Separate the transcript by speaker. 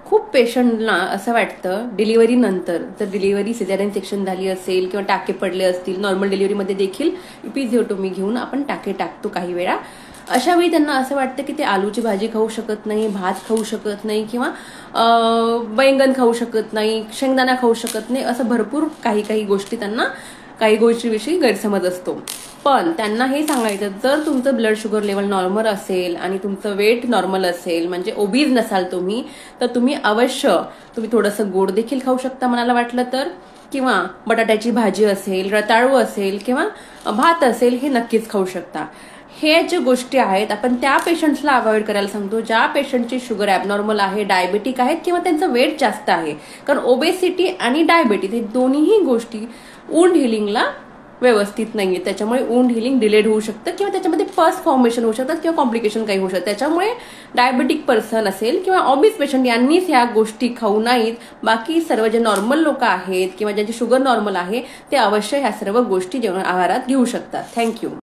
Speaker 1: खूप पेशंटला असं वाटतं डिलिव्हरी नंतर, जर डिलिव्हरी सिझेरियन सेक्शन झाली असेल किंवा टाके पडले असतील, नॉर्मल डिलिव्हरीमध्ये देखील इपिझिओटोमी घेऊन आपण टाके टाकतो काही वेळा. अशा वेळी त्यांना असं वाटतं की ते आलूची भाजी खाऊ शकत नाही, भात खाऊ शकत नाही किंवा बैंगन खाऊ शकत नाही, शेंगदाणा खाऊ शकत नाही, असं भरपूर काही काही गोष्टी त्यांना काही गोष्टीविषयी गैरसमज असतो. पण त्यांना हे सांगायचं, जर तुमचं ब्लड शुगर लेवल नॉर्मल असेल आणि तुमचं वेट नॉर्मल असेल, म्हणजे ओबीज नसाल तुम्ही, तर तुम्ही अवश्य थोडंसं गोड देखील खाऊ शकता मनाला वाटलं तर, किंवा बटाट्याची भाजी असेल, रताळू असेल किंवा भात असेल, हे नक्कीच खाऊ शकता. हे जे गोष्टी आहेत आपण त्या पेशंट्सला अवॉइड करायला सांगतो ज्या पेशंटची शुगर ॲबनॉर्मल आहे, डायबेटिक आहेत किंवा त्यांचं वेट जास्त आहे. कारण ओबेसिटी आणि डायबेटीज हे दोन्हीही गोष्टी वुंड हिलिंगला व्यवस्थित नाहीये. त्याच्यामुळे वुंड हिलिंग डिलेड होऊ शकतं किंवा त्याच्यामध्ये पस फॉर्मेशन होऊ शकतात किंवा कॉम्प्लिकेशन काही होऊ शकतात. त्याच्यामुळे डायबेटिक पर्सन असेल किंवा ऑबिस पेशंट यांनीच ह्या गोष्टी खाऊ नाहीत. बाकी सर्व जे नॉर्मल लोक आहेत किंवा ज्यांची शुगर नॉर्मल आहे ते अवश्य ह्या सर्व गोष्टी जेवण आहारात घेऊ शकतात. थँक्यू.